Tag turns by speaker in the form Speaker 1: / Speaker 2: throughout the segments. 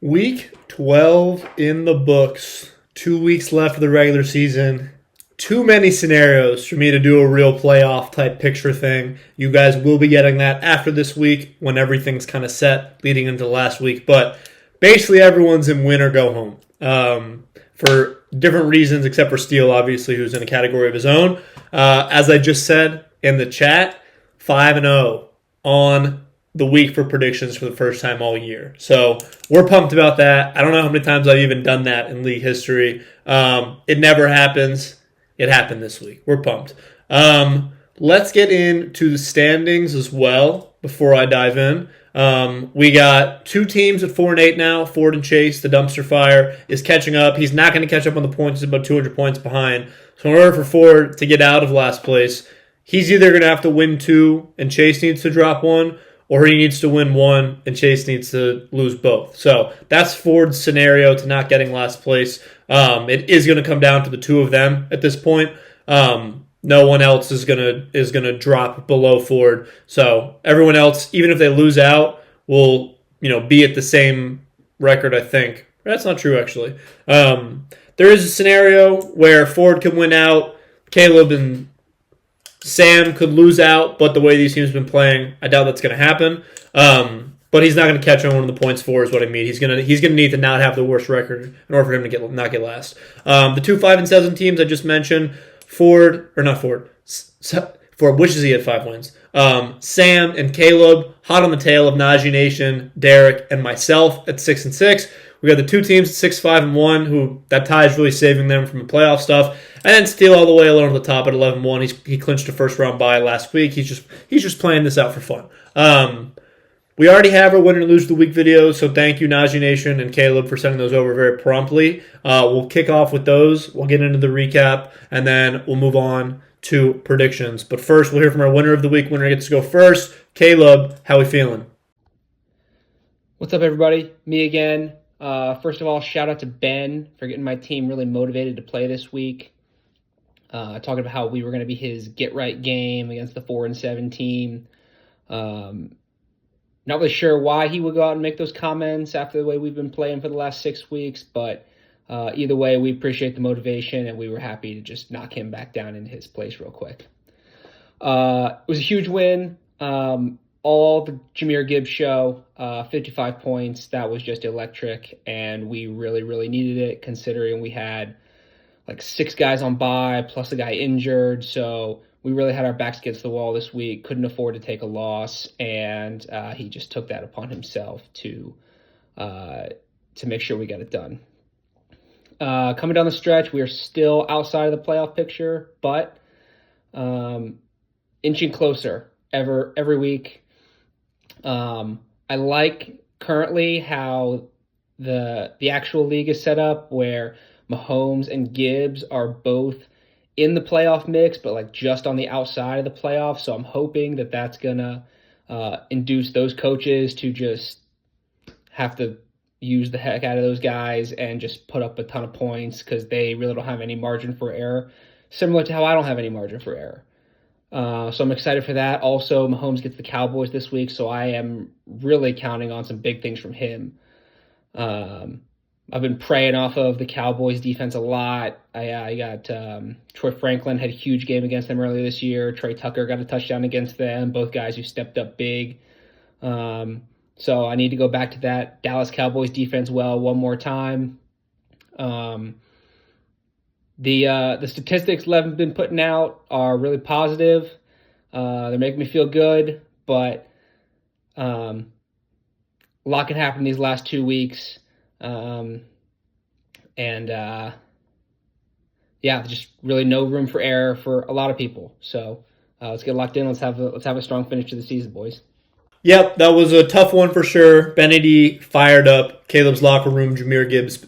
Speaker 1: Week 12 in the books. 2 weeks left of the regular season. Too many scenarios for me to do a real playoff type picture thing. You guys will be getting that after this week when everything's kind of set leading into last week. But basically everyone's in win or go home for different reasons, except for Steele, obviously, who's in a category of his own. As I just said in the chat, 5-0 on the week for predictions for the first time all year. So we're pumped about that. I don't know how many times I've even done that in league history. It never happens. It happened this week. We're pumped. Let's get into the standings as well before I dive in. We got two teams at 4-8 now. Ford and Chase, the dumpster fire, is catching up. He's not going to catch up on the points. He's about 200 points behind. So in order for Ford to get out of last place, he's either going to have to win two and Chase needs to drop one, or he needs to win one and Chase needs to lose both. So that's Ford's scenario to not getting last place. It is going to come down to the two of them at this point. No one else is gonna drop below Ford. So everyone else, even if they lose out, will be at the same record. I think that's not true actually. There is a scenario where Ford could win out, Caleb and Sam could lose out, but the way these teams have been playing, I doubt that's going to happen. But he's not going to catch on one of the points for is what I mean. He's going to need to not have the worst record in order for him to not get last. The two 5-7 teams I just mentioned, Ford, which is he at 5 wins. Sam and Caleb, hot on the tail of Najee Nation, Derek, and myself at 6-6. We got the two teams at 6-5-1, who that tie is really saving them from the playoff stuff. And then Steele all the way alone at the top at 11-1. He clinched a first round bye last week. He's just playing this out for fun. We already have our winner and lose the week videos, so thank you Najee Nation and Caleb for sending those over very promptly. We'll kick off with those. We'll get into the recap, and then we'll move on to predictions. But first, we'll hear from our winner of the week. Winner gets to go first. Caleb, how we feeling?
Speaker 2: What's up, everybody? Me again. First of all, shout out to Ben for getting my team really motivated to play this week. Talking about how we were going to be his get-right game against the 4-7 team. Not really sure why he would go out and make those comments after the way we've been playing for the last 6 weeks, but either way, we appreciate the motivation, and we were happy to just knock him back down in his place real quick. It was a huge win. All the Jahmyr Gibbs show, 55 points. That was just electric, and we really, really needed it considering we had like 6 guys on bye plus a guy injured. So we really had our backs against the wall this week, couldn't afford to take a loss, and he just took that upon himself to make sure we got it done. Coming down the stretch, we are still outside of the playoff picture, but inching closer every week. I like currently how the actual league is set up, where Mahomes and Gibbs are both in the playoff mix, but like just on the outside of the playoffs. So I'm hoping that that's gonna induce those coaches to just have to use the heck out of those guys and just put up a ton of points because they really don't have any margin for error, similar to how I don't have any margin for error. So I'm excited for that. Also, Mahomes gets the Cowboys this week, so I am really counting on some big things from him. I've been preying off of the Cowboys defense a lot. I got Troy Franklin had a huge game against them earlier this year. Trey Tucker got a touchdown against them, both guys who stepped up big. So I need to go back to that Dallas Cowboys defense one more time. The statistics Lev have been putting out are really positive. They're making me feel good, but a lot can happen these last 2 weeks. Just really no room for error for a lot of people. So let's get locked in. Let's have a strong finish to the season, boys.
Speaker 1: Yep, that was a tough one for sure. Benny fired up Caleb's locker room. Jahmyr Gibbs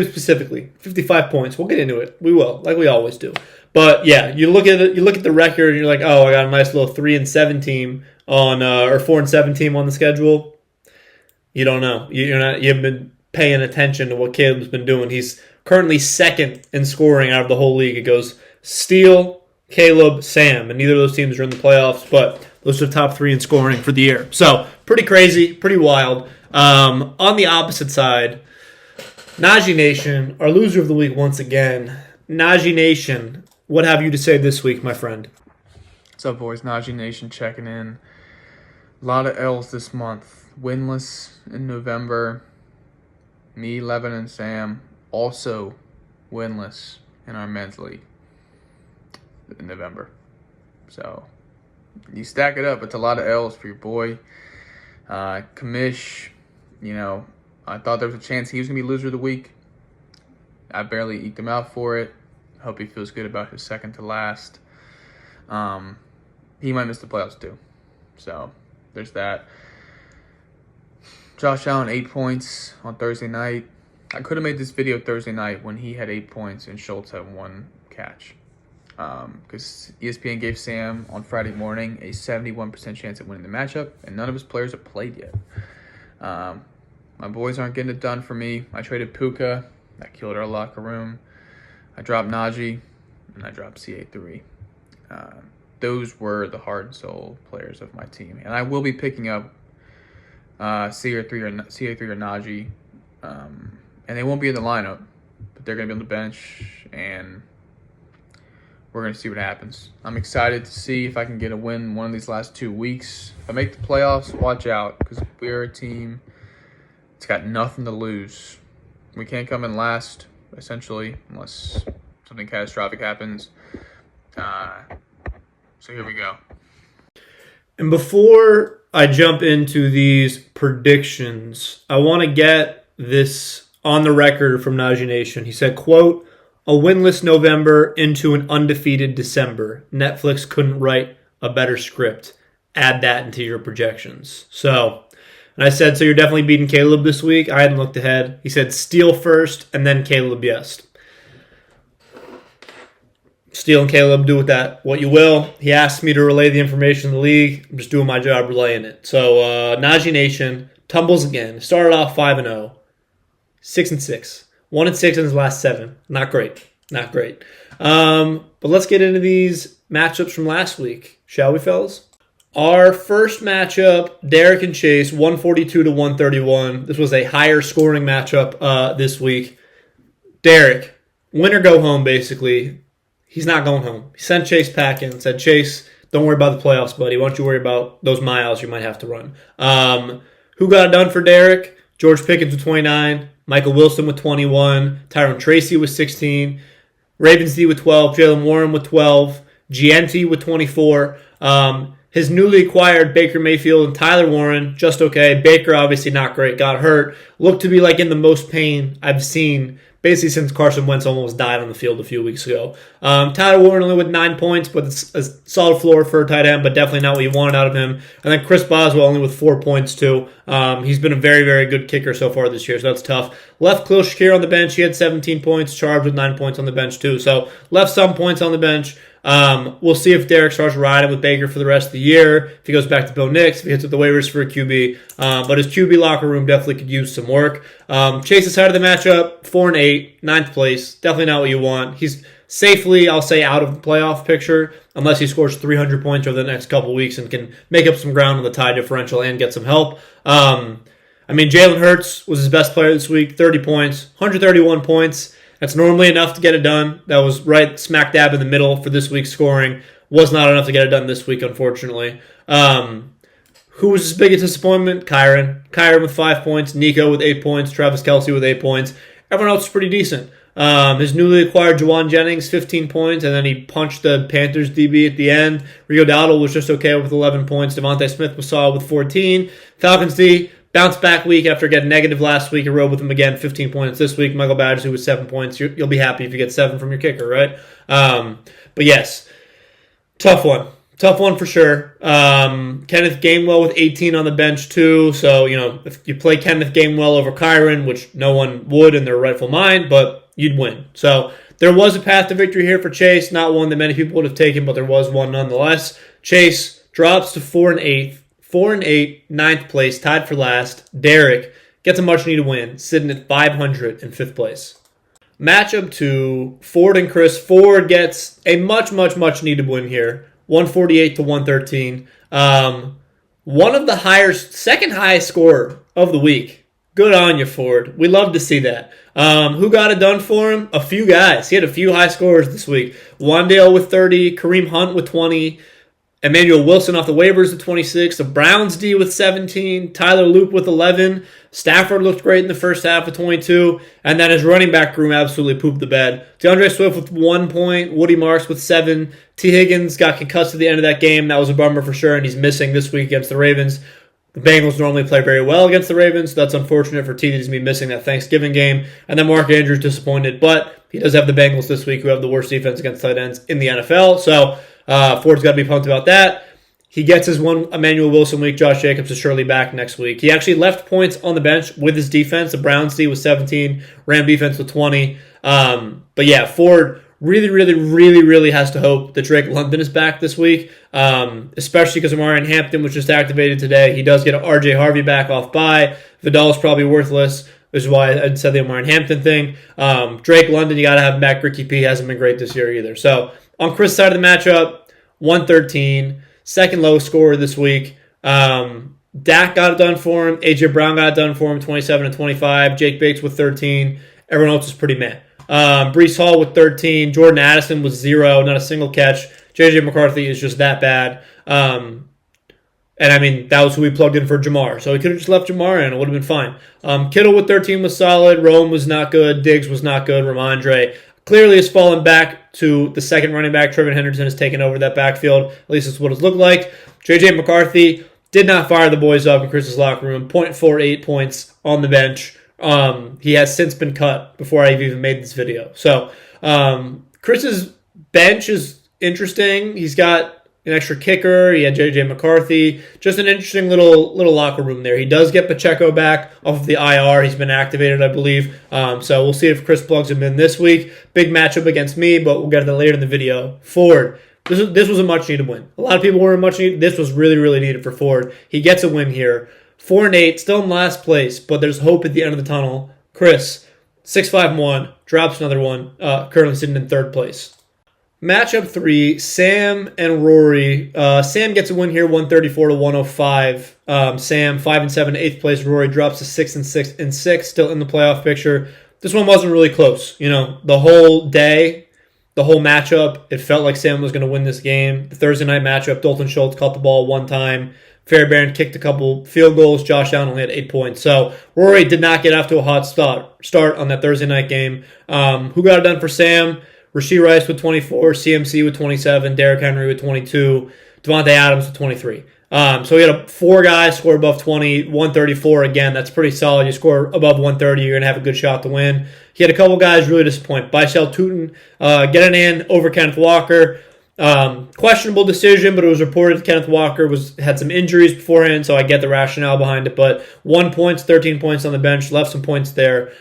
Speaker 1: specifically, 55 points. We'll get into it. We will, like we always do. But yeah, you look at it. You look at the record, and you're like, oh, I got a nice little 3-7 team on or 4-7 team on the schedule. You don't know. You haven't been paying attention to what Caleb's been doing. He's currently second in scoring out of the whole league. It goes Steele, Caleb, Sam, and neither of those teams are in the playoffs. But Those are the top 3 in scoring for the year. So pretty crazy, pretty wild. On the opposite side, Najee Nation, our loser of the week once again. Najee Nation, what have you to say this week, my friend?
Speaker 3: What's up, boys? Najee Nation checking in. A lot of L's this month. Winless in November. Me, Levin, and Sam also winless in our men's league in November. So you stack it up. It's a lot of L's for your boy. Kamish, I thought there was a chance he was going to be loser of the week. I barely eked him out for it. Hope he feels good about his second to last. He might miss the playoffs too. So there's that. Josh Allen, 8 points on Thursday night. I could have made this video Thursday night when he had 8 points and Schultz had 1 catch. Because ESPN gave Sam on Friday morning a 71% chance of winning the matchup, and none of his players have played yet. My boys aren't getting it done for me. I traded Puka. That killed our locker room. I dropped Najee, and I dropped CA3. Those were the heart and soul players of my team. And I will be picking up CA3 or Najee. And they won't be in the lineup, but they're going to be on the bench, and we're going to see what happens. I'm excited to see if I can get a win one of these last 2 weeks. If I make the playoffs, watch out, because we're a team that's got nothing to lose. We can't come in last, essentially, unless something catastrophic happens. So here we go.
Speaker 1: And before I jump into these predictions, I want to get this on the record from Najee Nation. He said, quote, "A winless November into an undefeated December. Netflix couldn't write a better script. Add that into your projections." So, and I said, so you're definitely beating Caleb this week? I hadn't looked ahead. He said Steele first and then Caleb, yes. Steele and Caleb, do with that what you will. He asked me to relay the information in the league. I'm just doing my job relaying it. So, Najee Nation tumbles again. Started off 5-0. 6-6. 1-6 in his last 7. Not great. Not great. But let's get into these matchups from last week, shall we, fellas? Our first matchup, Derek and Chase, 142-131. This was a higher scoring matchup this week. Derek, win or go home, basically. He's not going home. He sent Chase packing and said, Chase, don't worry about the playoffs, buddy. Why don't you worry about those miles you might have to run? Who got it done for Derek? George Pickens with 29. Michael Wilson with 21. Tyrone Tracy with 16. Ravens D with 12. Jalen Warren with 12. GNT with 24. His newly acquired Baker Mayfield and Tyler Warren, just okay. Baker, obviously not great. Got hurt. Looked to be like in the most pain I've seen basically since Carson Wentz almost died on the field a few weeks ago. Tyler Warren only with 9 points, but it's a solid floor for a tight end, but definitely not what you wanted out of him. And then Chris Boswell only with 4 points too. He's been a very, very good kicker so far this year, so that's tough. Left Khalil Shakir on the bench. He had 17 points, charged with 9 points on the bench too. So left some points on the bench. We'll see if Derek starts riding with Baker for the rest of the year. If he goes back to Bo Nix, if he hits with the waivers for a QB. But his QB locker room definitely could use some work. Chase's side of the matchup, 4-8, 9th place. Definitely not what you want. He's safely, I'll say, out of the playoff picture unless he scores 300 points over the next couple weeks and can make up some ground on the tie differential and get some help. Jalen Hurts was his best player this week, 30 points, 131 points. That's normally enough to get it done. That was right smack dab in the middle for this week's scoring. Was not enough to get it done this week, unfortunately. Who was his biggest disappointment? Kyron. Kyron with 5 points. Nico with 8 points. Travis Kelce with 8 points. Everyone else is pretty decent. His newly acquired Juwan Jennings, 15 points, and then he punched the Panthers DB at the end. Rio Dowdle was just okay with 11 points. Devontae Smith was solid with 14. Falcons D, bounce back week after getting negative last week. I rode with him again, 15 points this week. Michael Badgers, who was 7 points. You'll be happy if you get 7 from your kicker, right? But yes, tough one. Tough one for sure. Kenneth Gainwell with 18 on the bench too. So, if you play Kenneth Gainwell over Kyron, which no one would in their rightful mind, but you'd win. So there was a path to victory here for Chase. Not one that many people would have taken, but there was one nonetheless. Chase drops to 4-8. 4-8, 9th place, tied for last. Derek gets a much-needed win, sitting at 500 in 5th place. Matchup 2, Ford and Chris. Ford gets a much needed win here. 148 to 113. One of the second highest scorer of the week. Good on you, Ford. We love to see that. Who got it done for him? A few guys. He had a few high scorers this week. Wandale with 30, Kareem Hunt with 20, Emmanuel Wilson off the waivers with 26, the Browns D with 17, Tyler Loop with 11, Stafford looked great in the first half with 22, and then his running back room absolutely pooped the bed. DeAndre Swift with 1 point, Woody Marks with 7, T. Higgins got concussed at the end of that game. That was a bummer for sure, and he's missing this week against the Ravens. The Bengals normally play very well against the Ravens, so that's unfortunate for T. He's going to be missing that Thanksgiving game. And then Mark Andrews disappointed, but he does have the Bengals this week, who have the worst defense against tight ends in the NFL, so Ford's got to be pumped about that. He gets his one Emmanuel Wilson week. Josh Jacobs is surely back next week. He actually left points on the bench with his defense. The Browns D was 17, Ram defense with 20. But yeah, Ford really has to hope that Drake London is back this week, especially because Omarion Hampton was just activated today. He does get an RJ Harvey back off bye. Vidal's probably worthless, which is why I said the Omarion Hampton thing. Drake London, you got to have him back. Ricky P hasn't been great this year either. So on Chris' side of the matchup, 113, second lowest scorer this week. Dak got it done for him. AJ Brown got it done for him, 27 and 25. Jake Bates with 13. Everyone else is pretty meh. Breece Hall with 13. Jordan Addison with 0, not a single catch. JJ McCarthy is just that bad. And I mean, that was who we plugged in for Jamar. So he could have just left Jamar in. It would have been fine. Kittle with 13 was solid. Rome was not good. Diggs was not good. Ramondre clearly has fallen back to the second running back. Trevin Henderson has taken over that backfield. At least that's what it's looked like. JJ McCarthy did not fire the boys up in Chris's locker room. 0.48 points on the bench. He has since been cut before I've even made this video. So Chris's bench is interesting. He's got an extra kicker. He had JJ McCarthy. Just an interesting little locker room there. He does get Pacheco back off of the IR. He's been activated, I believe. So we'll see if Chris plugs him in this week. Big matchup against me, but we'll get to that later in the video. Ford. This was a much-needed win. A lot of people were much-needed. This was really needed for Ford. He gets a win here. 4-8, still in last place, but there's hope at the end of the tunnel. Chris, 6-5-1, drops another one, currently sitting in third place. Matchup 3, Sam and Rory. Sam gets a win here, 134 to 105. Sam 5-7, 8th place. Rory drops to 6-6, still in the playoff picture. This one wasn't really close. You know, the whole day, the whole matchup, it felt like Sam was going to win this game. The Thursday night matchup, Dalton Schultz caught the ball one time. Fairbairn kicked a couple field goals. Josh Allen only had 8 points. So Rory did not get off to a hot start on that Thursday night game. Who got it done for Sam? Rashee Rice with 24, CMC with 27, Derrick Henry with 22, Devontae Adams with 23. So he had 4 guys score above 20, 134 again. That's pretty solid. You score above 130, you're going to have a good shot to win. He had a couple guys really disappoint. Bicel Tootin getting in over Kenneth Walker. Questionable decision, but it was reported Kenneth Walker had some injuries beforehand, so I get the rationale behind it. But 1 point, 13 points on the bench, left some points there.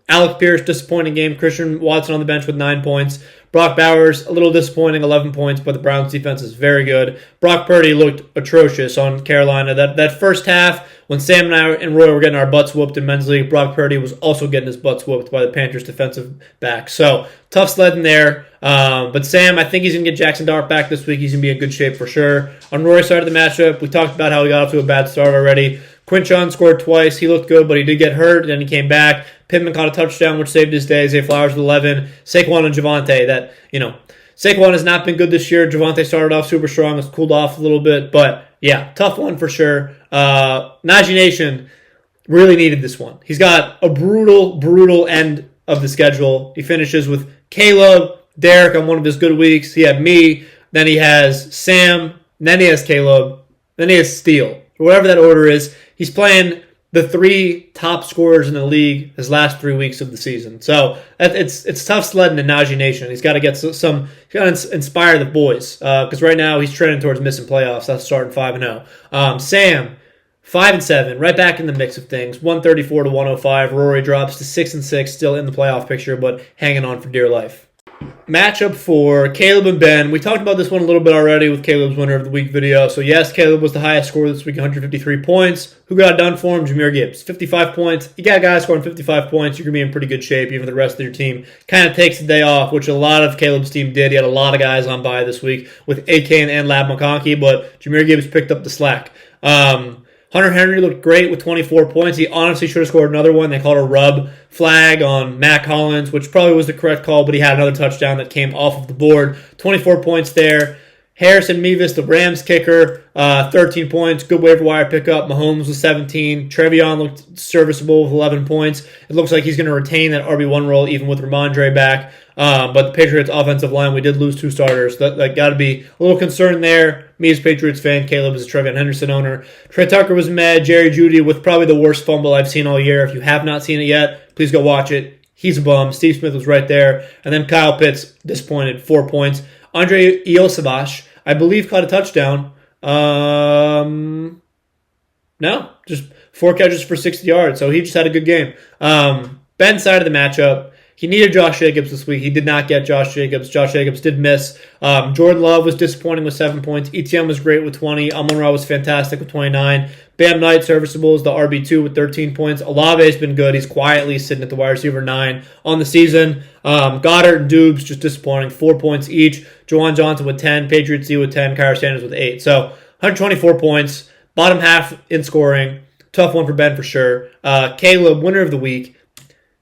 Speaker 1: Alec Pierce, disappointing game. Christian Watson on the bench with 9 points. Brock Bowers, a little disappointing, 11 points, but the Browns defense is very good. Brock Purdy looked atrocious on Carolina. That first half, when Sam and I and Roy were getting our butts whooped in men's league, Brock Purdy was also getting his butts whooped by the Panthers defensive back. So, tough sledding there. But Sam, I think he's going to get Jackson Dart back this week. He's going to be in good shape for sure. On Roy's side of the matchup, we talked about how he got off to a bad start already. Quinchon scored twice. He looked good, but he did get hurt, and then he came back. Pittman caught a touchdown, which saved his day. Zay Flowers with 11. Saquon and Javonte. Saquon has not been good this year. Javonte started off super strong. Has cooled off a little bit, but yeah, tough one for sure. Najee Nation really needed this one. He's got a brutal end of the schedule. He finishes with Caleb, Derek on one of his good weeks. He had me. Then he has Sam. Then he has Caleb. Then he has Steele. Or whatever that order is. He's playing the 3 top scorers in the league his last 3 weeks of the season. So it's tough sledding in Najee Nation. He's got to get he's got to inspire the boys. Because right now he's trending towards missing playoffs. That's starting 5-0. Sam, 5-7, right back in the mix of things. 134 to 105. Rory drops to 6-6, still in the playoff picture, but hanging on for dear life. matchup for Caleb and Ben. We talked about this one a little bit already with Caleb's winner of the week video. So yes, Caleb was the highest scorer this week, 153 points. Who got it done for him? Jahmyr Gibbs, 55 points. You got a guy scoring 55 points, you're going to be in pretty good shape, even if the rest of your team kind of takes the day off, which a lot of Caleb's team did. He had a lot of guys on bye this week with Akane and Lab McConkey, but Jahmyr Gibbs picked up the slack. Hunter Henry looked great with 24 points. He honestly should have scored another one. They called a rub flag on Matt Collins, which probably was the correct call, but he had another touchdown that came off of the board. 24 points there. Harrison Mevis, the Rams kicker, 13 points. Good waiver wire pickup. Mahomes was 17. Trevion looked serviceable with 11 points. It looks like he's going to retain that RB1 role even with Ramondre back. But the Patriots' offensive line, we did lose 2 starters. That got to be a little concerned there. Me as a Patriots fan, Caleb is a Trevion Henderson owner. Trey Tucker was mad. Jerry Jeudy with probably the worst fumble I've seen all year. If you have not seen it yet, please go watch it. He's a bum. Steve Smith was right there. And then Kyle Pitts, disappointed, 4 points. Andre Iosavash, I believe, caught a touchdown. No, just 4 catches for 60 yards. So he just had a good game. Ben's side of the matchup, he needed Josh Jacobs this week. He did not get Josh Jacobs. Josh Jacobs did miss. Jordan Love was disappointing with 7 points. ETN was great with 20. Amon-Ra was fantastic with 29. Bam Knight, serviceable, is the RB2 with 13 points. Olave's been good. He's quietly sitting at the wide receiver 9 on the season. Goddard and Dubes just disappointing, 4 points each. Juwan Johnson with 10. Patriots D with 10. Kyra Sanders with 8. So 124 points. Bottom half in scoring. Tough one for Ben for sure. Caleb, winner of the week.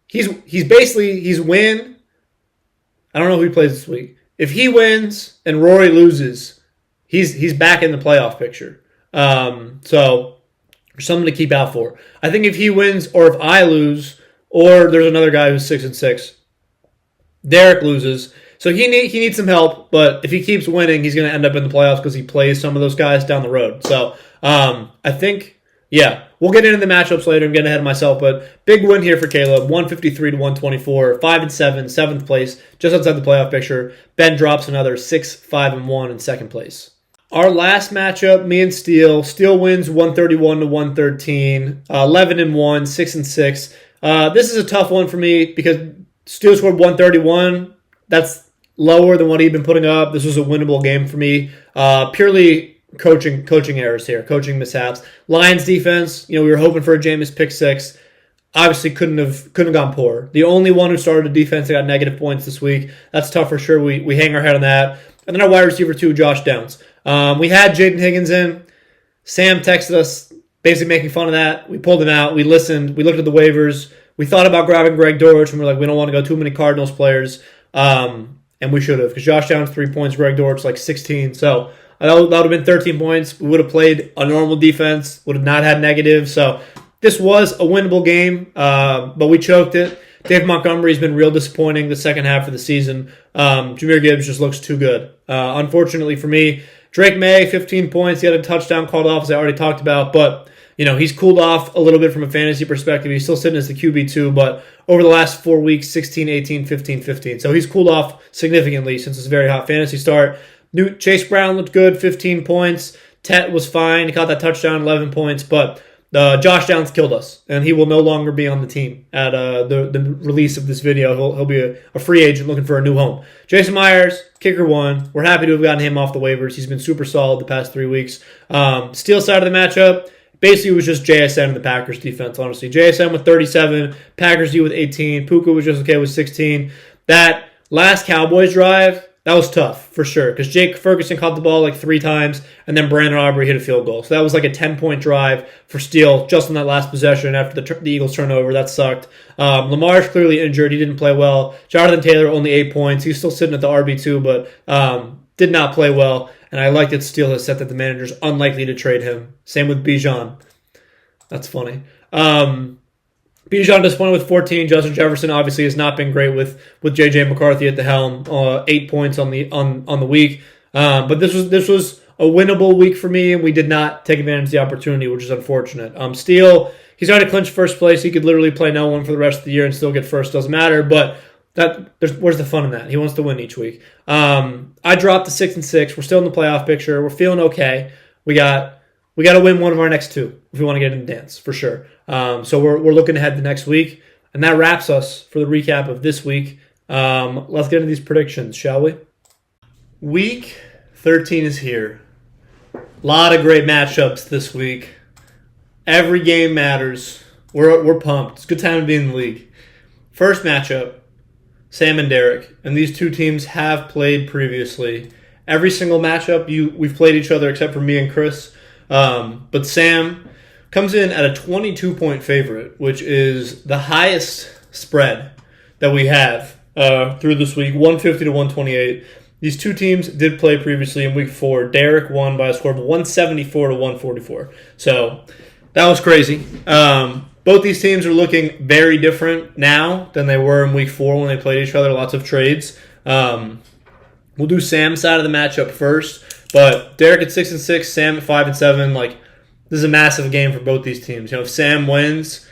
Speaker 1: He's win. I don't know who he plays this week. If he wins and Rory loses, he's back in the playoff picture. So there's something to keep out for. I think if he wins or if I lose, or there's another guy who's 6-6, Derek loses. So he needs some help, but if he keeps winning, he's going to end up in the playoffs because he plays some of those guys down the road. So I think, yeah, we'll get into the matchups later. I'm getting ahead of myself, but big win here for Caleb, 153 to 124, 5-7, 7th place, just outside the playoff picture. Ben drops another 6-5-1 in 2nd place. Our last matchup, me and Steele. Steele wins 131 to 113, 11-1, 6-6. This is a tough one for me because Steele scored 131. That's lower than what he'd been putting up. This was a winnable game for me. Purely coaching errors here, coaching mishaps. Lions defense, we were hoping for a Jameis pick 6. Obviously couldn't have gone poor. The only one who started a defense that got negative points this week. That's tough for sure. We hang our head on that. And then our wide receiver 2, Josh Downs. We had Jaden Higgins in. Sam texted us basically making fun of that. We pulled him out. We listened. We looked at the waivers. We thought about grabbing Greg Dortch, and we're like, we don't want to go too many Cardinals players. And we should have, because Josh Downs 3 points, Greg Dortch 16. So that would have been 13 points. We would have played a normal defense, would have not had negatives. So this was a winnable game, but we choked it. Dave Montgomery's been real disappointing the second half of the season. Jahmyr Gibbs just looks too good. Unfortunately for me, Drake May, 15 points. He had a touchdown called off, as I already talked about. But, he's cooled off a little bit from a fantasy perspective. He's still sitting as the QB2, but over the last 4 weeks, 16, 18, 15, 15. So he's cooled off significantly since his very hot fantasy start. Chase Brown looked good, 15 points. Tet was fine. He caught that touchdown, 11 points. But Josh Downs killed us, and he will no longer be on the team at the release of this video. He'll be a free agent looking for a new home. Jason Myers, kicker 1. We're happy to have gotten him off the waivers. He's been super solid the past 3 weeks. Steele side of the matchup, basically it was just JSN and the Packers defense, honestly. JSN with 37, Packers D with 18, Puka was just okay with 16. That last Cowboys drive, that was tough, for sure, because Jake Ferguson caught the ball 3 times, and then Brandon Aubrey hit a field goal. So that was a 10-point drive for Steele just on that last possession after the Eagles turnover. That sucked. Lamar's clearly injured. He didn't play well. Jonathan Taylor, only 8 points. He's still sitting at the RB2, but did not play well. And I like that Steele has said that the manager's unlikely to trade him. Same with Bijan. That's funny. Bijan disappointed with 14. Justin Jefferson obviously has not been great with J.J. McCarthy at the helm. 8 points on the week. But this was a winnable week for me, and we did not take advantage of the opportunity, which is unfortunate. Steele, he's already clinched first place. He could literally play no one for the rest of the year and still get first. Doesn't matter. But where's the fun in that? He wants to win each week. I dropped to 6-6. We're still in the playoff picture. We're feeling okay. We got to win one of our next 2 if we want to get in the dance, for sure. So we're looking ahead to next week. And that wraps us for the recap of this week. Let's get into these predictions, shall we? Week 13 is here. A lot of great matchups this week. Every game matters. We're pumped. It's a good time to be in the league. First matchup, Sam and Derek. And these two teams have played previously. Every single matchup, we've played each other except for me and Chris. But Sam comes in at a 22-point favorite, which is the highest spread that we have through this week, 150 to 128. These two teams did play previously in week 4. Derek won by a score of 174 to 144. So that was crazy. Both these teams are looking very different now than they were in week 4 when they played each other. Lots of trades. We'll do Sam's side of the matchup first. But Derek at 6-6, Sam at 5-7. Like, this is a massive game for both these teams. If Sam wins,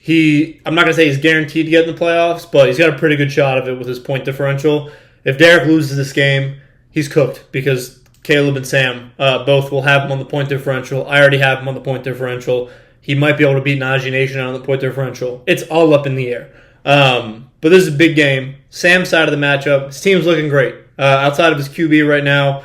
Speaker 1: I'm not going to say he's guaranteed to get in the playoffs, but he's got a pretty good shot of it with his point differential. If Derek loses this game, he's cooked because Caleb and Sam both will have him on the point differential. I already have him on the point differential. He might be able to beat Najee Nation on the point differential. It's all up in the air. But this is a big game. Sam's side of the matchup, his team's looking great. Outside of his QB right now,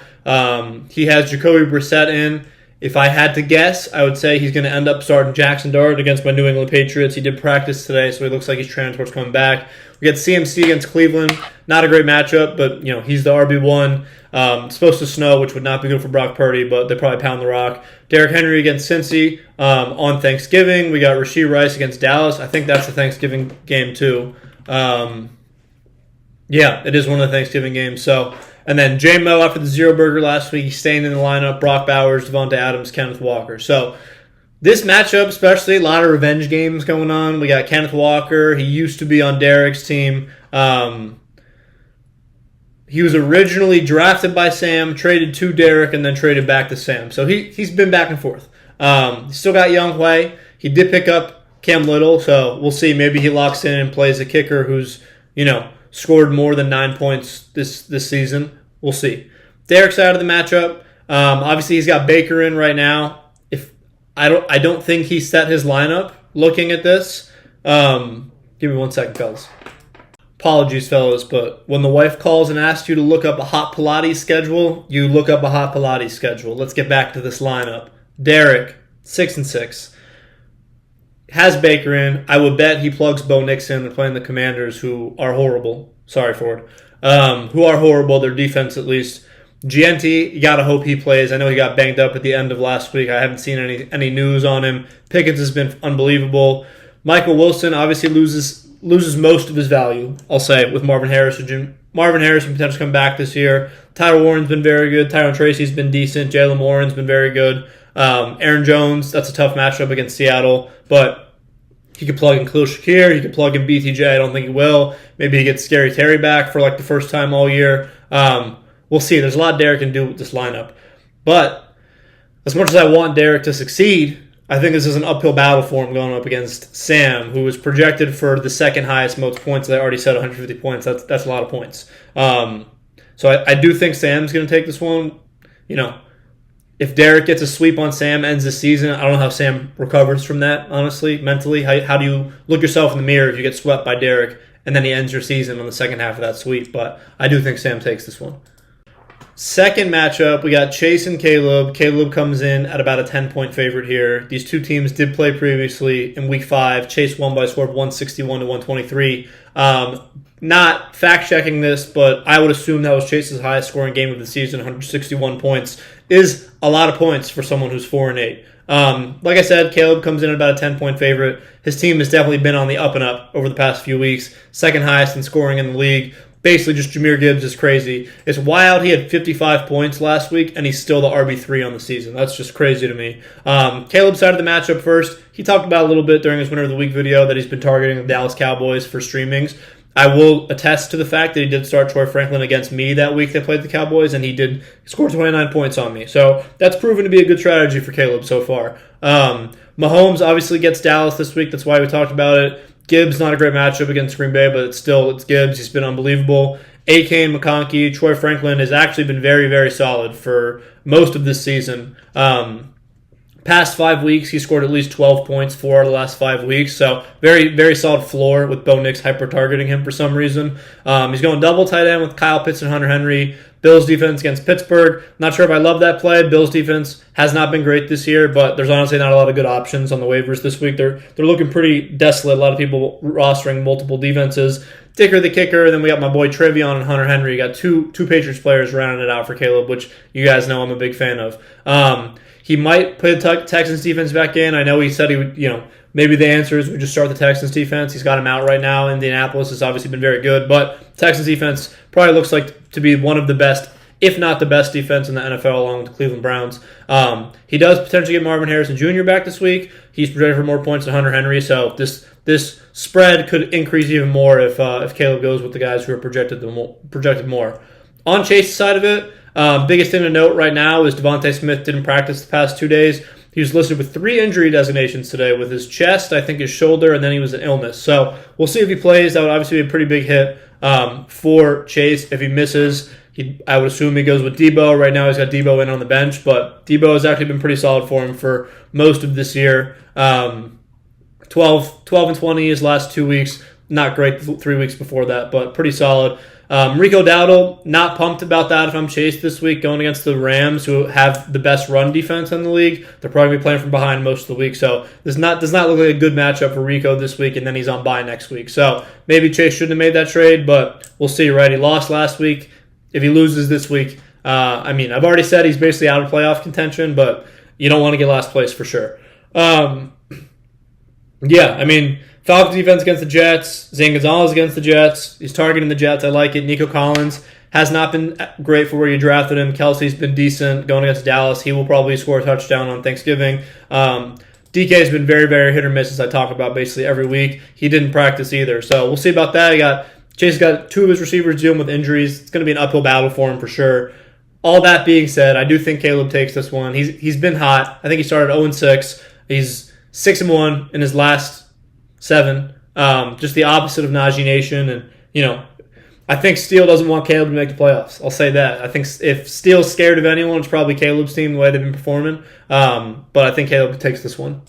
Speaker 1: he has Jacoby Brissett in. If I had to guess, I would say he's going to end up starting Jackson Dart against my New England Patriots. He did practice today, so he looks like he's trending towards coming back. We got CMC against Cleveland. Not a great matchup, but he's the RB1. It's supposed to snow, which would not be good for Brock Purdy, but they probably pound the rock. Derrick Henry against Cincy on Thanksgiving. We got Rashee Rice against Dallas. I think that's the Thanksgiving game too. Yeah, it is one of the Thanksgiving games. And then J-Mo after the Zero Burger last week, he's staying in the lineup. Brock Bowers, Devontae Adams, Kenneth Walker. So this matchup, especially, a lot of revenge games going on. We got Kenneth Walker. He used to be on Derek's team. He was originally drafted by Sam, traded to Derek, and then traded back to Sam. So he's been back and forth. He's still got Young Hui. He did pick up Cam Little, so we'll see. Maybe he locks in and plays a kicker who's, scored more than 9 points this season. We'll see. Derek's side of the matchup. Obviously, he's got Baker in right now. I don't think he set his lineup looking at this. Give me 1 second, fellas. Apologies, fellas, but when the wife calls and asks you to look up a hot Pilates schedule, you look up a hot Pilates schedule. Let's get back to this lineup. Derek, 6-6. Has Baker in. I would bet he plugs Bo Nixon. They're playing the Commanders, who are horrible. Sorry, Ford. Who are horrible, their defense at least. Gianti, you got to hope he plays. I know he got banged up at the end of last week. I haven't seen any news on him. Pickens has been unbelievable. Michael Wilson obviously loses most of his value, I'll say, with Marvin Harrison. Marvin Harrison potentially come back this year. Tyler Warren's been very good. Tyron Tracy's been decent. Jalen Warren's been very good. Aaron Jones, that's a tough matchup against Seattle, but he could plug in Khalil Shakir. He could plug in BTJ. I don't think he will. Maybe he gets Scary Terry back for the first time all year. We'll see. There's a lot Derek can do with this lineup. But as much as I want Derek to succeed, I think this is an uphill battle for him going up against Sam, who is projected for the second highest most points. I already said 150 points. That's a lot of points. So I do think Sam's going to take this one. If Derek gets a sweep on Sam, ends the season, I don't know how Sam recovers from that, honestly, mentally. How do you look yourself in the mirror if you get swept by Derek and then he ends your season on the second half of that sweep? But I do think Sam takes this one. Second matchup, we got Chase and Caleb. Caleb comes in at about a 10-point favorite here. These two teams did play previously in week 5. Chase won by a score of 161 to 123. Not fact-checking this, but I would assume that was Chase's highest scoring game of the season. 161 points is a lot of points for someone who's 4-8. Like I said, Caleb comes in at about a 10-point favorite. His team has definitely been on the up and up over the past few weeks. Second highest in scoring in the league. Basically, just Jahmyr Gibbs is crazy. It's wild he had 55 points last week, and he's still the RB3 on the season. That's just crazy to me. Caleb's side of the matchup first. He talked about a little bit during his Winner of the Week video that he's been targeting the Dallas Cowboys for streamings. I will attest to the fact that he did start Troy Franklin against me that week they played the Cowboys, and he did score 29 points on me. So that's proven to be a good strategy for Caleb so far. Mahomes obviously gets Dallas this week. That's why we talked about it. Gibbs, not a great matchup against Green Bay, but it's Gibbs. He's been unbelievable. A.K. and McConkey, Troy Franklin has actually been very, very solid for most of this season. Past 5 weeks, he scored at least 12 points 4 out of the last 5 weeks. So very, very solid floor with Bo Nix hyper-targeting him for some reason. He's going double tight end with Kyle Pitts and Hunter Henry. Bills defense against Pittsburgh. Not sure if I love that play. Bills defense has not been great this year, but there's honestly not a lot of good options on the waivers this week. They're looking pretty desolate. A lot of people rostering multiple defenses. Dicker the kicker, then we got my boy Trevion and Hunter Henry. You got two Patriots players rounding it out for Caleb, which you guys know I'm a big fan of. He might put the Texans defense back in. I know he said he would, maybe the answer is we just start the Texans defense. He's got him out right now. Indianapolis has obviously been very good, but Texans defense probably looks like to be one of the best, if not the best defense in the NFL along with the Cleveland Browns. He does potentially get Marvin Harrison Jr. back this week. He's projected for more points than Hunter Henry, so this spread could increase even more if Caleb goes with the guys who are projected more. On Chase's side of it, biggest thing to note right now is Devontae Smith didn't practice the past 2 days. He was listed with 3 injury designations today with his chest, I think his shoulder, and then he was an illness. So we'll see if he plays. That would obviously be a pretty big hit for Chase. If he misses, I would assume he goes with Debo. Right now he's got Debo in on the bench, but Debo has actually been pretty solid for him for most of this year. 12 and 20 his last 2 weeks. Not great 3 weeks before that, but pretty solid. Rico Dowdle, not pumped about that if I'm Chase this week, going against the Rams, who have the best run defense in the league. They're probably going to be playing from behind most of the week, so does not look like a good matchup for Rico this week, and then he's on bye next week. So maybe Chase shouldn't have made that trade, but we'll see, right? He lost last week. If he loses this week, I've already said he's basically out of playoff contention, but you don't want to get last place for sure. Falcons defense against the Jets. Zane Gonzalez against the Jets. He's targeting the Jets. I like it. Nico Collins has not been great for where you drafted him. Kelsey's been decent going against Dallas. He will probably score a touchdown on Thanksgiving. DK has been very, very hit or miss, as I talk about basically every week. He didn't practice either. So we'll see about that. Chase got 2 of his receivers dealing with injuries. It's going to be an uphill battle for him for sure. All that being said, I do think Caleb takes this one. He's been hot. I think he started 0-6. He's 6-1 in his last 7, just the opposite of Najee Nation, and I think Steele doesn't want Caleb to make the playoffs. I'll say that. I think if Steele's scared of anyone, it's probably Caleb's team the way they've been performing. But I think Caleb takes this one.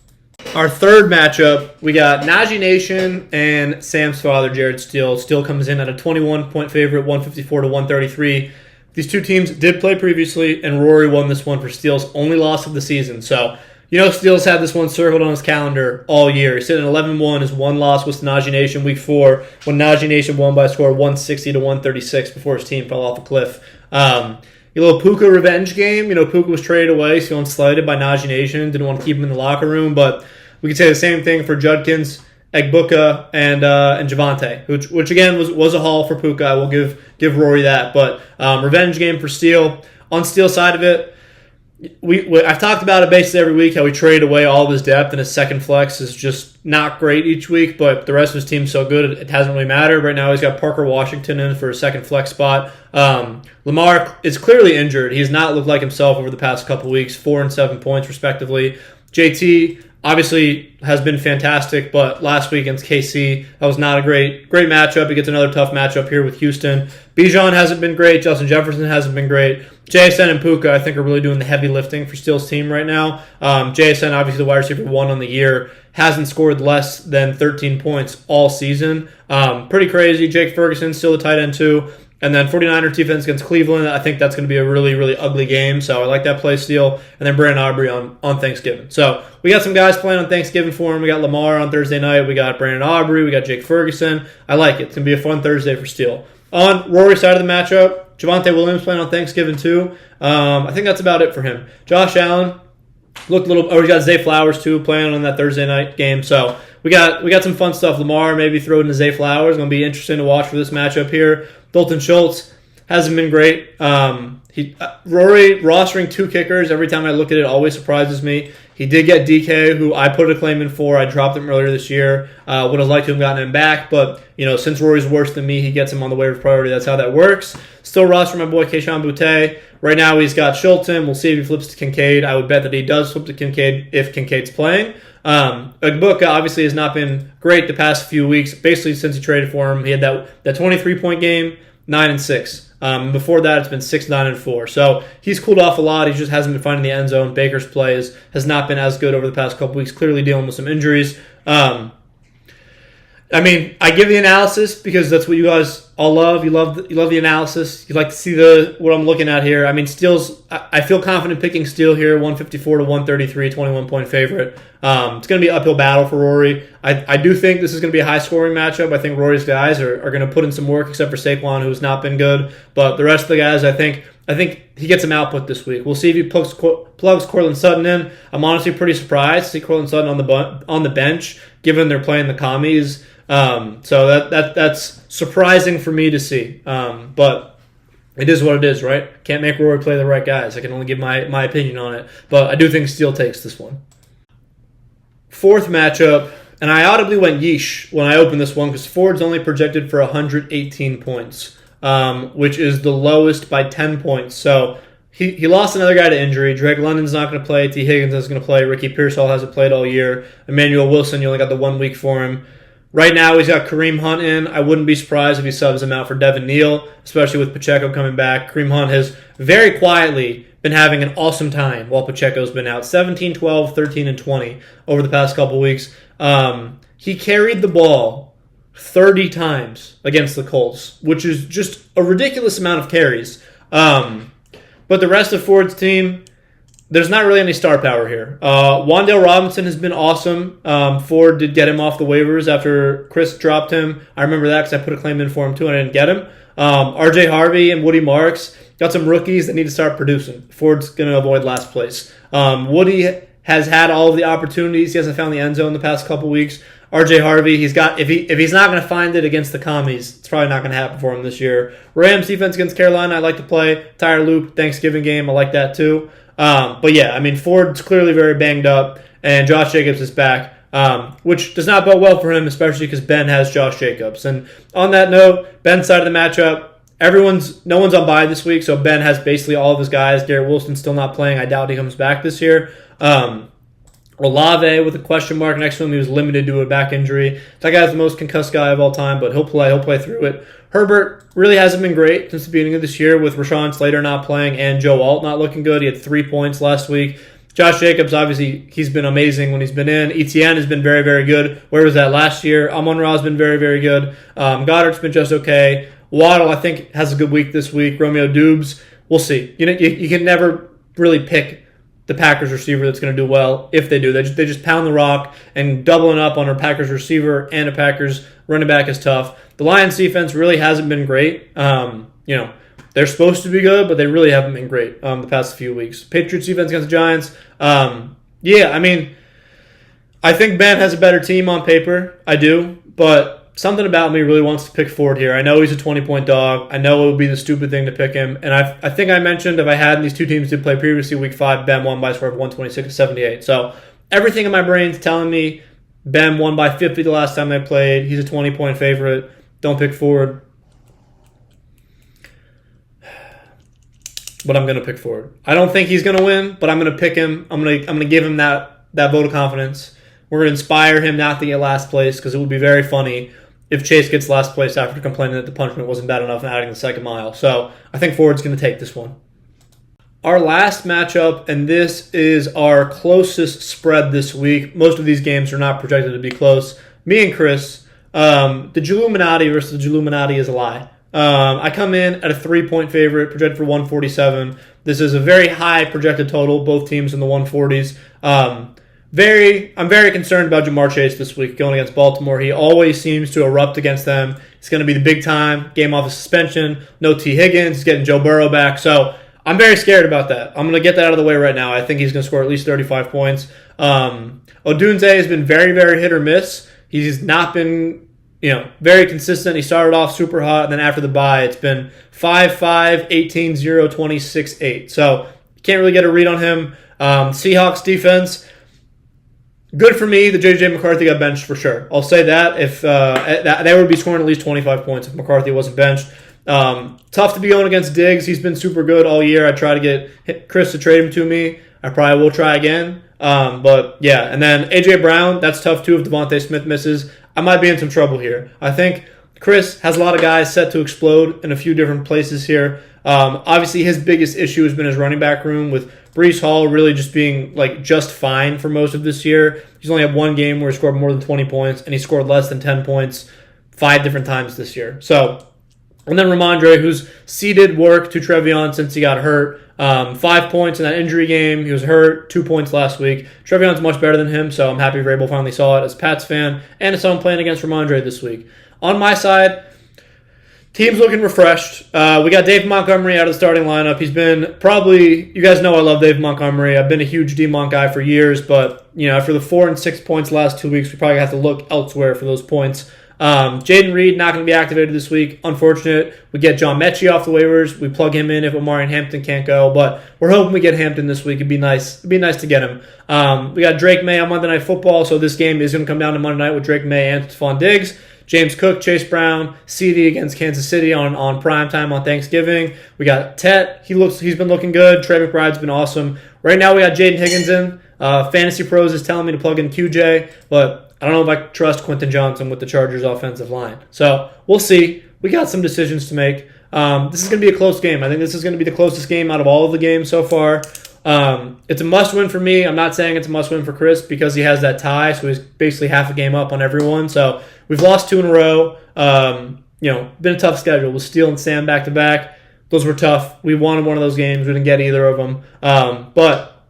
Speaker 1: Our third matchup, we got Najee Nation and Sam's father, Jared Steele. Steele comes in at a 21-point favorite, 154-133. These two teams did play previously, and Rory won this one for Steele's only loss of the season. So Steele's had this one circled on his calendar all year. He's sitting at 11-1. His one loss was to Najee Nation week 4 when Najee Nation won by a score of 160-136 before his team fell off a cliff. A little Puka revenge game. Puka was traded away, feeling slighted by Najee Nation. Didn't want to keep him in the locker room, but we could say the same thing for Judkins, Egbuka, and Javonte, which again was a haul for Puka. I will give Rory that, but revenge game for Steele. On Steele's side of it, I've talked about it basically every week, how we trade away all of his depth, and his second flex is just not great each week, but the rest of his team's so good it hasn't really mattered. Right now he's got Parker Washington in for a second flex spot. Lamar is clearly injured. He has not looked like himself over the past couple weeks, 4 and 7 points respectively. JT obviously has been fantastic, but last week against KC, that was not a great matchup. He gets another tough matchup here with Houston. Bijan hasn't been great. Justin Jefferson hasn't been great. JSN and Puka, I think, are really doing the heavy lifting for Steele's team right now. JSN, obviously the wide receiver 1 on the year, hasn't scored less than 13 points all season. Pretty crazy. Jake Ferguson, still the tight end 2. And then 49ers defense against Cleveland. I think that's going to be a really, really ugly game. So I like that play, Steele. And then Brandon Aubrey on Thanksgiving. So we got some guys playing on Thanksgiving for him. We got Lamar on Thursday night. We got Brandon Aubrey. We got Jake Ferguson. I like it. It's going to be a fun Thursday for Steele. On Rory's side of the matchup, Javonte Williams playing on Thanksgiving too. I think that's about it for him. Josh Allen looked a little. We got Zay Flowers too playing on that Thursday night game. So we got some fun stuff. Lamar maybe throw into Zay Flowers. Going to be interesting to watch for this matchup here. Dalton Schultz hasn't been great. Rory rostering 2 kickers every time I look at it always surprises me. He did get DK, who I put a claim in for. I dropped him earlier this year. Would have liked to have gotten him back, but since Rory's worse than me, he gets him on the waiver priority. That's how that works. Still roster my boy Keyshawn Boutte. Right now he's got Schultz in. We'll see if he flips to Kincaid. I would bet that he does flip to Kincaid if Kincaid's playing. Egbuka obviously has not been great the past few weeks. Basically since he traded for him, he had that 23-point game, 9 and 6. Before that, it's been 6, 9, and 4. So he's cooled off a lot. He just hasn't been finding the end zone. Baker's play has not been as good over the past couple weeks, clearly dealing with some injuries. I give the analysis because that's what you guys all love. You love the analysis. You like to see what I'm looking at here. Steele's. I feel confident picking Steele here, 154 to 133, 21-point favorite. It's going to be an uphill battle for Rory. I do think this is going to be a high-scoring matchup. I think Rory's guys are going to put in some work, except for Saquon, who's not been good. But the rest of the guys, I think he gets some output this week. We'll see if he plugs Courtland Sutton in. I'm honestly pretty surprised to see Courtland Sutton on the bench, given they're playing the commies. So that's surprising for me to see. But it is what it is, right? Can't make Rory play the right guys. I can only give my opinion on it. But I do think Steele takes this one. Fourth matchup, and I audibly went yeesh when I opened this one because Ford's only projected for 118 points, which is the lowest by 10 points. So he lost another guy to injury. Drake London's not going to play. T. Higgins is going to play. Ricky Pearsall hasn't played all year. Emmanuel Wilson, you only got the 1 week for him. Right now, he's got Kareem Hunt in. I wouldn't be surprised if he subs him out for Devin Neal, especially with Pacheco coming back. Kareem Hunt has very quietly been having an awesome time while Pacheco's been out. 17, 12, 13, and 20 over the past couple weeks. He carried the ball 30 times against the Colts, which is just a ridiculous amount of carries. But the rest of Ford's team, there's not really any star power here. Wan'Dale Robinson has been awesome. Ford did get him off the waivers after Chris dropped him. I remember that because I put a claim in for him too and I didn't get him. RJ Harvey and Woody Marks got some rookies that need to start producing. Ford's going to avoid last place. Woody has had all of the opportunities. He hasn't found the end zone the past couple weeks. RJ Harvey, if he's not going to find it against the commies, it's probably not going to happen for him this year. Rams defense against Carolina, I like to play. Tire Loop, Thanksgiving game, I like that too. But yeah, Ford's clearly very banged up, and Josh Jacobs is back, which does not bode well for him, especially because Ben has Josh Jacobs. And on that note, Ben's side of the matchup, no one's on bye this week, so Ben has basically all of his guys. Garrett Wilson's still not playing. I doubt he comes back this year. Olave with a question mark next to him. He was limited due to a back injury. That guy's the most concussed guy of all time, but he'll play through it. Herbert really hasn't been great since the beginning of this year with Rashawn Slater not playing and Joe Alt not looking good. He had 3 points last week. Josh Jacobs, obviously, he's been amazing when he's been in. ETN has been very, very good. Where was that last year? Amon-Ra's been very, very good. Goddard's been just okay. Waddle, I think, has a good week this week. Romeo Dubes, we'll see. You can never really pick the Packers receiver that's going to do well. If they do, they just pound the rock, and doubling up on a Packers receiver and a Packers running back is tough. The Lions defense really hasn't been great. They're supposed to be good, but they really haven't been great the past few weeks. Patriots defense against the Giants. I think Ben has a better team on paper. I do, but something about me really wants to pick Ford here. I know he's a 20-point dog. I know it would be the stupid thing to pick him. And I think I mentioned if I had these two teams did play previously week 5, Ben won by a score of 126-78. So everything in my brain is telling me Ben won by 50 the last time they played. He's a 20-point favorite. Don't pick Ford. But I'm going to pick Ford. I don't think he's going to win, but I'm going to pick him. I'm going to give him that vote of confidence. We're going to inspire him not to get last place because it would be very funny if Chase gets last place after complaining that the punishment wasn't bad enough and adding the second mile. So I think Ford's going to take this one. Our last matchup, and this is our closest spread this week. Most of these games are not projected to be close. Me and Chris, the Illuminati versus the Illuminati is a lie. I come in at a 3-point favorite, projected for 147. This is a very high projected total, both teams in the 140s. I'm very concerned about Jamar Chase this week going against Baltimore. He always seems to erupt against them. It's going to be the big time, game off of suspension, no T. Higgins, he's getting Joe Burrow back. So I'm very scared about that. I'm going to get that out of the way right now. I think he's going to score at least 35 points. Odunze has been very, very hit or miss. He's not been very consistent. He started off super hot, and then after the bye, it's been 5-5, 18-0, 26-8. So you can't really get a read on him. Seahawks defense, good for me. The J.J. McCarthy got benched for sure. I'll say that. If they would be scoring at least 25 points if McCarthy wasn't benched. Tough to be going against Diggs. He's been super good all year. I try to get Chris to trade him to me. I probably will try again. But yeah, and then A.J. Brown, that's tough too if Devontae Smith misses. I might be in some trouble here. I think Chris has a lot of guys set to explode in a few different places here. Obviously, his biggest issue has been his running back room, with Breece Hall really just being just fine for most of this year. He's only had one game where he scored more than 20 points, and he scored less than 10 points 5 different times this year. So, and then Ramondre, who's ceded work to Trevion since he got hurt. 5 points in that injury game. He was hurt. 2 points last week. Trevion's much better than him, so I'm happy Vrabel finally saw it as a Pats fan, and it's someone playing against Ramondre this week. On my side, team's looking refreshed. We got Dave Montgomery out of the starting lineup. He's been probably, you guys know I love Dave Montgomery. I've been a huge D-Monk guy for years, but after the 4 and 6 points last 2 weeks, we probably have to look elsewhere for those points. Jaden Reed not going to be activated this week. Unfortunate. We get John Mechie off the waivers. We plug him in if Omari and Hampton can't go, but we're hoping we get Hampton this week. It'd be nice. It'd be nice to get him. We got Drake May on Monday Night Football, so this game is going to come down to Monday night with Drake May and Stephon Diggs. James Cook, Chase Brown, CD against Kansas City on primetime on Thanksgiving. We got Tet. He's been looking good. Trey McBride's been awesome. Right now we got Jaden Higgins in. Fantasy Pros is telling me to plug in QJ, but I don't know if I trust Quentin Johnson with the Chargers offensive line. So we'll see. We got some decisions to make. This is going to be a close game. I think this is going to be the closest game out of all of the games so far. It's a must-win for me. I'm not saying it's a must-win for Chris because he has that tie, so he's basically half a game up on everyone. So we've lost 2 in a row. Been a tough schedule with Steele and Sam back-to-back. Those were tough. We wanted one of those games. We didn't get either of them. But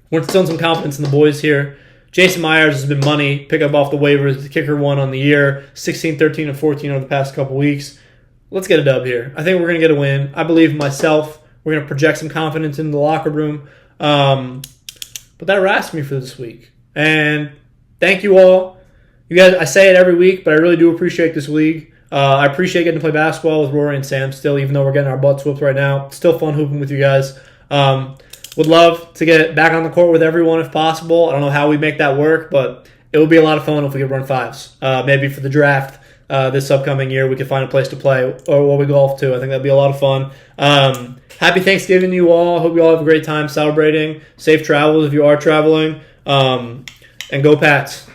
Speaker 1: we're instilling some confidence in the boys here. Jason Myers has been money. Pick up off the waivers. The kicker won on the year. 16, 13, and 14 over the past couple weeks. Let's get a dub here. I think we're going to get a win. I believe in myself. We're going to project some confidence in the locker room. But that wraps me for this week. And thank you all. You guys, I say it every week, but I really do appreciate this league. I appreciate getting to play basketball with Rory and Sam still, even though we're getting our butts whooped right now. It's still fun hooping with you guys. Would love to get back on the court with everyone if possible. I don't know how we make that work, but it would be a lot of fun if we could run 5s. Maybe for the draft this upcoming year, we could find a place to play or where we golf too. I think that'd be a lot of fun. Happy Thanksgiving to you all. Hope you all have a great time celebrating. Safe travels if you are traveling. And go Pats.